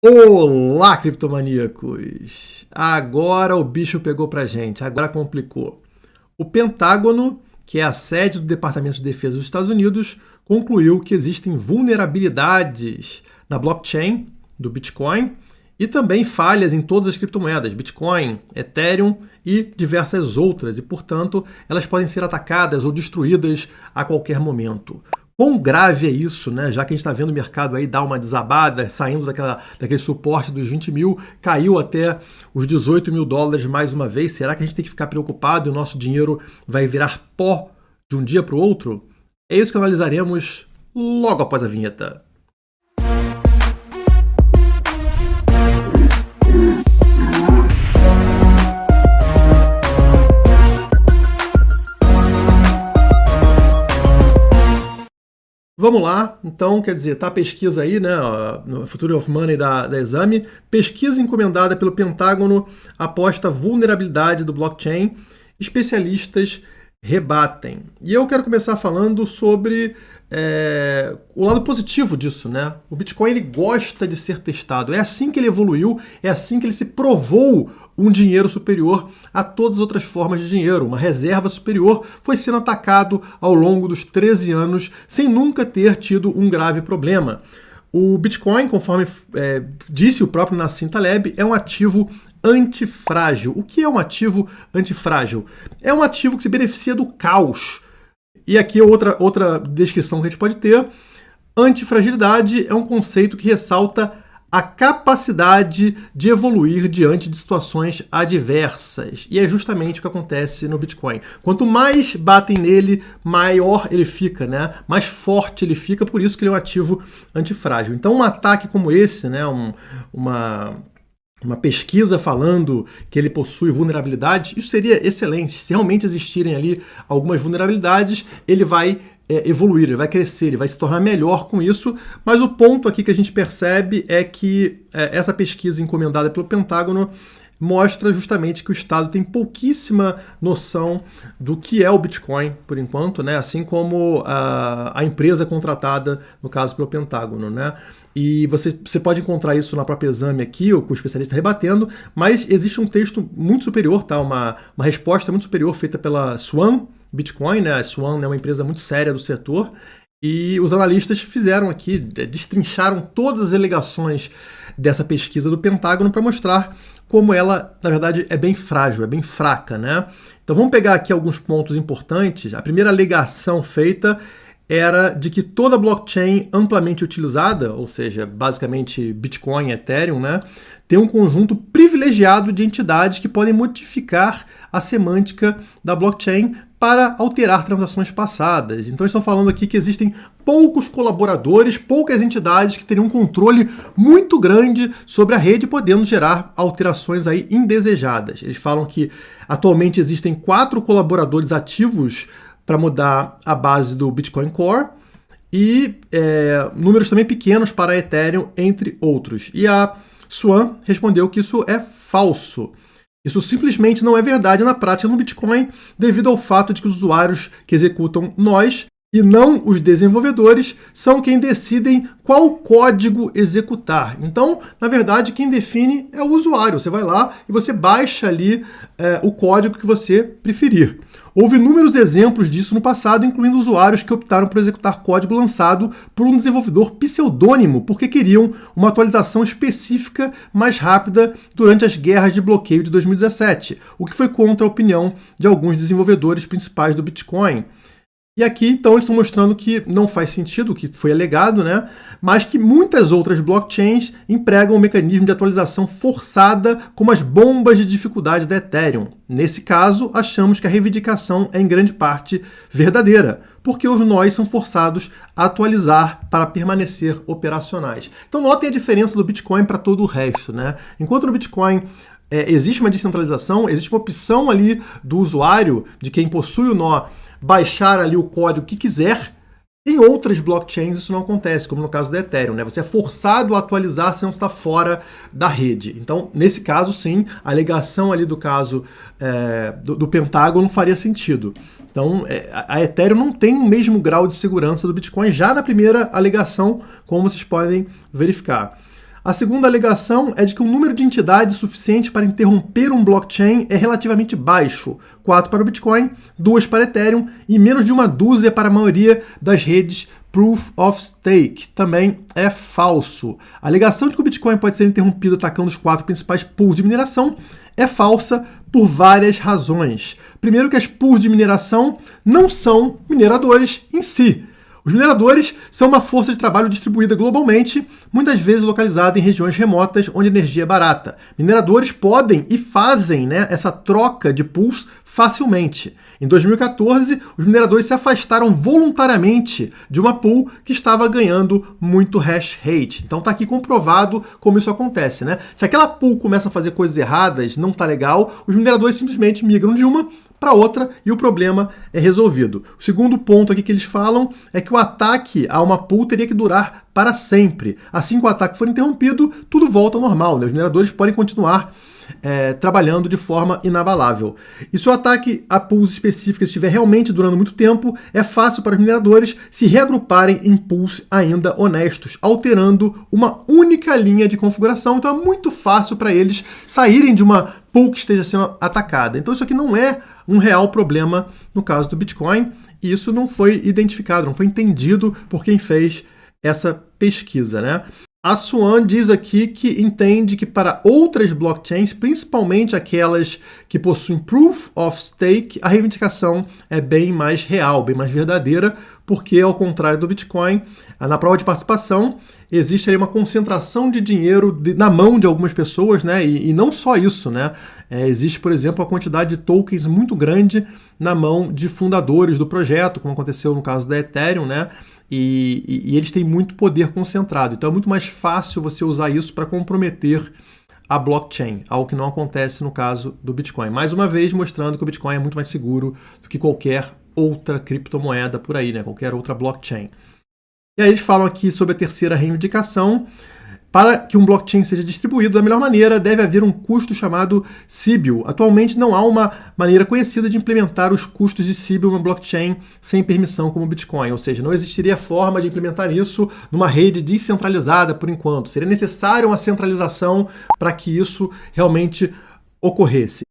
Olá, criptomaníacos! Agora o bicho pegou pra gente, agora complicou. O Pentágono, que é a sede do Departamento de Defesa dos Estados Unidos, concluiu que existem vulnerabilidades na blockchain do Bitcoin e também falhas em todas as criptomoedas, Bitcoin, Ethereum e diversas outras, e, portanto, elas podem ser atacadas ou destruídas a qualquer momento. Quão grave é isso, né? Já que a gente está vendo o mercado aí dar uma desabada, saindo daquele suporte dos 20 mil, caiu até os 18 mil dólares mais uma vez. Será que a gente tem que ficar preocupado e o nosso dinheiro vai virar pó de um dia para o outro? É isso que analisaremos logo após a vinheta. Vamos lá, então, quer dizer, tá a pesquisa aí, né, no Future of Money da Exame, pesquisa encomendada pelo Pentágono aposta vulnerabilidade do blockchain, especialistas rebatem. E eu quero começar falando sobre o lado positivo disso, né? O Bitcoin ele gosta de ser testado, é assim que ele evoluiu, é assim que ele se provou um dinheiro superior a todas as outras formas de dinheiro, uma reserva superior, foi sendo atacado ao longo dos 13 anos sem nunca ter tido um grave problema. O Bitcoin, conforme disse o próprio Nassim Taleb, é um ativo antifrágil. O que é um ativo antifrágil? É um ativo que se beneficia do caos. E aqui outra descrição que a gente pode ter. Antifragilidade é um conceito que ressalta a capacidade de evoluir diante de situações adversas. E é justamente o que acontece no Bitcoin. Quanto mais batem nele, maior ele fica, né? Mais forte ele fica, por isso que ele é um ativo antifrágil. Então um ataque como esse, né? Uma pesquisa falando que ele possui vulnerabilidades, isso seria excelente. Se realmente existirem ali algumas vulnerabilidades, ele vai evoluir, ele vai crescer, ele vai se tornar melhor com isso, mas o ponto aqui que a gente percebe é que essa pesquisa encomendada pelo Pentágono mostra justamente que o Estado tem pouquíssima noção do que é o Bitcoin, por enquanto, né? Assim como a empresa contratada, no caso, pelo Pentágono, né? E você pode encontrar isso na própria Exame aqui, ou com o especialista rebatendo, mas existe um texto muito superior, tá? Uma resposta muito superior feita pela Swan Bitcoin, né? A Swan é uma empresa muito séria do setor, e os analistas fizeram aqui, destrincharam todas as alegações dessa pesquisa do Pentágono para mostrar como ela, na verdade, é bem frágil, é bem fraca, né? Então vamos pegar aqui alguns pontos importantes. A primeira alegação feita era de que toda blockchain amplamente utilizada, ou seja, basicamente Bitcoin, Ethereum, né, tem um conjunto privilegiado de entidades que podem modificar a semântica da blockchain para alterar transações passadas. Então estão falando aqui que existem poucos colaboradores, poucas entidades que teriam um controle muito grande sobre a rede, podendo gerar alterações aí indesejadas. Eles falam que atualmente existem 4 colaboradores ativos para mudar a base do Bitcoin Core e números também pequenos para a Ethereum, entre outros. E a Swan respondeu que isso é falso. Isso simplesmente não é verdade na prática no Bitcoin, devido ao fato de que os usuários que executam nós e não os desenvolvedores são quem decidem qual código executar. Então, na verdade, quem define é o usuário. Você vai lá e você baixa ali o código que você preferir. Houve inúmeros exemplos disso no passado, incluindo usuários que optaram por executar código lançado por um desenvolvedor pseudônimo, porque queriam uma atualização específica mais rápida durante as guerras de bloqueio de 2017, o que foi contra a opinião de alguns desenvolvedores principais do Bitcoin. E aqui, então, eles estão mostrando que não faz sentido o que foi alegado, né? Mas que muitas outras blockchains empregam um mecanismo de atualização forçada, como as bombas de dificuldade da Ethereum. Nesse caso, achamos que a reivindicação é em grande parte verdadeira, porque os nós são forçados a atualizar para permanecer operacionais. Então, notem a diferença do Bitcoin para todo o resto, né? Enquanto no Bitcoin existe uma descentralização, existe uma opção ali do usuário, de quem possui o nó, baixar ali o código que quiser. Em outras blockchains isso não acontece, como no caso da Ethereum, né? Você é forçado a atualizar se não está fora da rede. Então, nesse caso, sim, a alegação ali do caso do Pentágono faria sentido. Então, a Ethereum não tem o mesmo grau de segurança do Bitcoin já na primeira alegação, como vocês podem verificar. A segunda alegação é de que o número de entidades suficiente para interromper um blockchain é relativamente baixo, 4 para o Bitcoin, 2 para Ethereum e menos de uma dúzia para a maioria das redes Proof of Stake. Também é falso. A alegação de que o Bitcoin pode ser interrompido atacando os 4 principais pools de mineração é falsa por várias razões. Primeiro, que as pools de mineração não são mineradores em si. Os mineradores são uma força de trabalho distribuída globalmente, muitas vezes localizada em regiões remotas onde a energia é barata. Mineradores podem e fazem, essa troca de pools facilmente. Em 2014, os mineradores se afastaram voluntariamente de uma pool que estava ganhando muito hash rate. Então está aqui comprovado como isso acontece, Se aquela pool começa a fazer coisas erradas, não está legal, os mineradores simplesmente migram de uma para outra e o problema é resolvido. O segundo ponto aqui que eles falam é que o ataque a uma pool teria que durar para sempre. Assim que o ataque for interrompido, tudo volta ao normal. Os mineradores podem continuar trabalhando de forma inabalável. E se o ataque a pools específicas estiver realmente durando muito tempo, é fácil para os mineradores se reagruparem em pools ainda honestos, alterando uma única linha de configuração. Então é muito fácil para eles saírem de uma pool que esteja sendo atacada. Então isso aqui não é um real problema no caso do Bitcoin, e isso não foi identificado, não foi entendido por quem fez essa pesquisa, A Swan diz aqui que entende que para outras blockchains, principalmente aquelas que possuem Proof of Stake, a reivindicação é bem mais real, bem mais verdadeira, porque ao contrário do Bitcoin, na prova de participação existe aí uma concentração de dinheiro na mão de algumas pessoas, e não só isso, existe, por exemplo, a quantidade de tokens muito grande na mão de fundadores do projeto, como aconteceu no caso da Ethereum, e eles têm muito poder concentrado. Então é muito mais fácil você usar isso para comprometer a blockchain, algo que não acontece no caso do Bitcoin. Mais uma vez mostrando que o Bitcoin é muito mais seguro do que qualquer outra criptomoeda por aí, qualquer outra blockchain. E aí eles falam aqui sobre a terceira reivindicação. Para que um blockchain seja distribuído da melhor maneira, deve haver um custo chamado Sybil. Atualmente não há uma maneira conhecida de implementar os custos de Sybil numa blockchain sem permissão como o Bitcoin, ou seja, não existiria forma de implementar isso numa rede descentralizada por enquanto. Seria necessária uma centralização para que isso realmente ocorresse.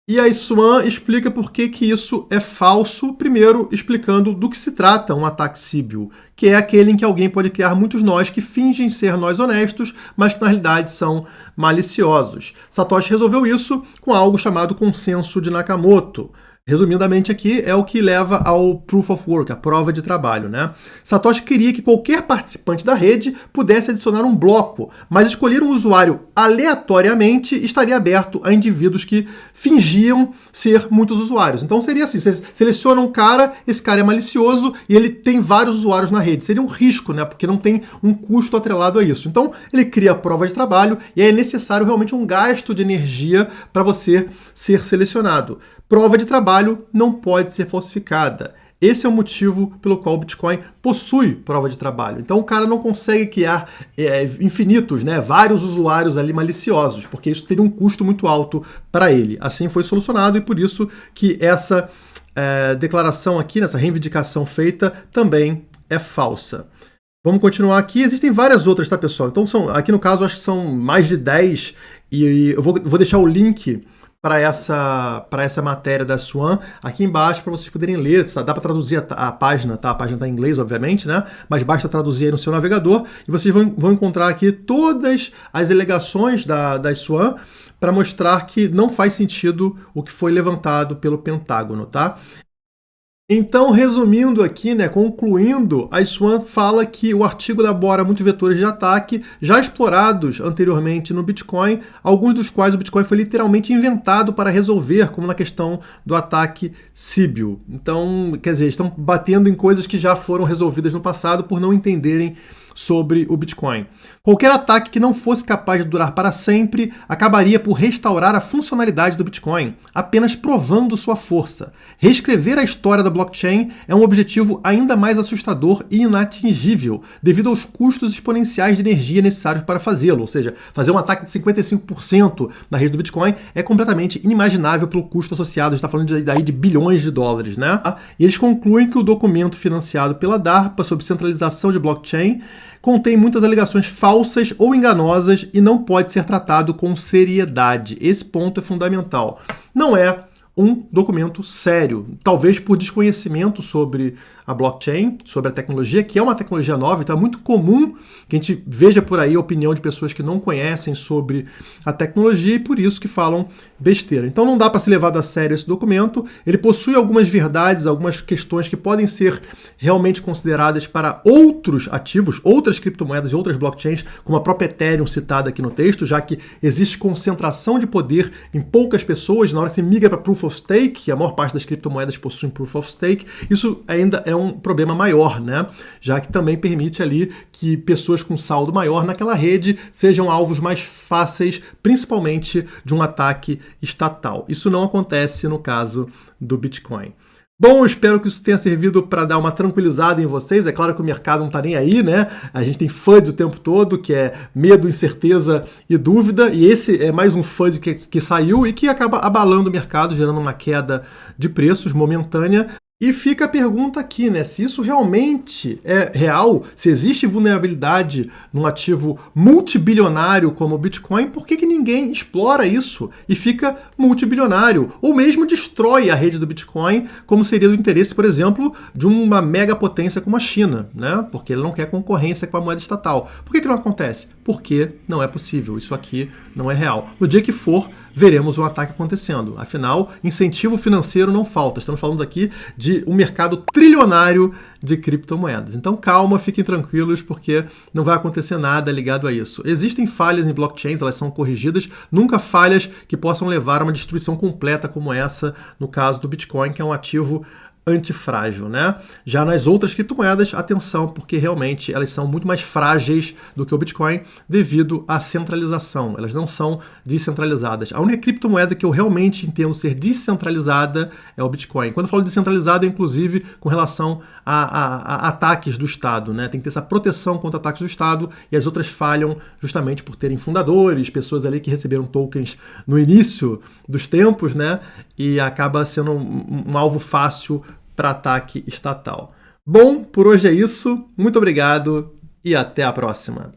E a Swan explica por que isso é falso, primeiro explicando do que se trata um ataque Sybil, que é aquele em que alguém pode criar muitos nós que fingem ser nós honestos, mas que na realidade são maliciosos. Satoshi resolveu isso com algo chamado consenso de Nakamoto. Resumidamente aqui, é o que leva ao Proof of Work, a prova de trabalho, Satoshi queria que qualquer participante da rede pudesse adicionar um bloco, mas escolher um usuário aleatoriamente estaria aberto a indivíduos que fingiam ser muitos usuários. Então seria assim, você seleciona um cara, esse cara é malicioso e ele tem vários usuários na rede. Seria um risco, porque não tem um custo atrelado a isso. Então ele cria a prova de trabalho e é necessário realmente um gasto de energia para você ser selecionado. Prova de trabalho não pode ser falsificada. Esse é o motivo pelo qual o Bitcoin possui prova de trabalho. Então o cara não consegue criar infinitos, vários usuários ali maliciosos, porque isso teria um custo muito alto para ele. Assim foi solucionado e por isso que essa declaração aqui, nessa reivindicação feita, também é falsa. Vamos continuar aqui. Existem várias outras, tá, pessoal? Então, aqui no caso, acho que são mais de 10 e eu vou deixar o link para essa matéria da Swan aqui embaixo para vocês poderem ler. Dá para traduzir a página, tá? A página está em inglês, obviamente, mas basta traduzir aí no seu navegador e vocês vão encontrar aqui todas as alegações da Swan para mostrar que não faz sentido o que foi levantado pelo Pentágono, tá? Então, resumindo aqui, concluindo, a Swan fala que o artigo elabora muitos vetores de ataque já explorados anteriormente no Bitcoin, alguns dos quais o Bitcoin foi literalmente inventado para resolver, como na questão do ataque Sybil. Então, quer dizer, estão batendo em coisas que já foram resolvidas no passado por não entenderem sobre o Bitcoin. Qualquer ataque que não fosse capaz de durar para sempre acabaria por restaurar a funcionalidade do Bitcoin, apenas provando sua força. Reescrever a história da blockchain é um objetivo ainda mais assustador e inatingível, devido aos custos exponenciais de energia necessários para fazê-lo. Ou seja, fazer um ataque de 55% na rede do Bitcoin é completamente inimaginável pelo custo associado. A gente está falando daí de bilhões de dólares, E eles concluem que o documento financiado pela DARPA sobre centralização de blockchain contém muitas alegações falsas ou enganosas e não pode ser tratado com seriedade. Esse ponto é fundamental. Não é um documento sério, talvez por desconhecimento sobre a blockchain, sobre a tecnologia, que é uma tecnologia nova, então é muito comum que a gente veja por aí a opinião de pessoas que não conhecem sobre a tecnologia e por isso que falam besteira. Então não dá para ser levado a sério esse documento, ele possui algumas verdades, algumas questões que podem ser realmente consideradas para outros ativos, outras criptomoedas e outras blockchains, como a própria Ethereum citada aqui no texto, já que existe concentração de poder em poucas pessoas, na hora que você migra para Proof of Stake, que a maior parte das criptomoedas possuem Proof of Stake, isso ainda é um problema maior, né? Já que também permite ali que pessoas com saldo maior naquela rede sejam alvos mais fáceis, principalmente de um ataque estatal. Isso não acontece no caso do Bitcoin. Bom, eu espero que isso tenha servido para dar uma tranquilizada em vocês. É claro que o mercado não está nem aí, né? A gente tem FUD o tempo todo, que é medo, incerteza e dúvida. E esse é mais um FUD que saiu e que acaba abalando o mercado, gerando uma queda de preços momentânea. E fica a pergunta aqui, né? Se isso realmente é real, se existe vulnerabilidade num ativo multibilionário como o Bitcoin, por que ninguém explora isso e fica multibilionário? Ou mesmo destrói a rede do Bitcoin, como seria do interesse, por exemplo, de uma mega potência como a China, né? Porque ele não quer concorrência com a moeda estatal. Por que não acontece? Porque não é possível. Isso aqui não é real. No dia que for, veremos um ataque acontecendo. Afinal, incentivo financeiro não falta. Estamos falando aqui de um mercado trilionário de criptomoedas. Então calma, fiquem tranquilos, porque não vai acontecer nada ligado a isso. Existem falhas em blockchains, elas são corrigidas, nunca falhas que possam levar a uma destruição completa como essa, no caso do Bitcoin, que é um ativo antifrágil, né? Já nas outras criptomoedas, atenção, porque realmente elas são muito mais frágeis do que o Bitcoin devido à centralização. Elas não são descentralizadas. A única criptomoeda que eu realmente entendo ser descentralizada é o Bitcoin. Quando eu falo descentralizada, é inclusive com relação a ataques do Estado, né? Tem que ter essa proteção contra ataques do Estado e as outras falham justamente por terem fundadores, pessoas ali que receberam tokens no início dos tempos, né? E acaba sendo um alvo fácil para ataque estatal. Bom, por hoje é isso. Muito obrigado e até a próxima.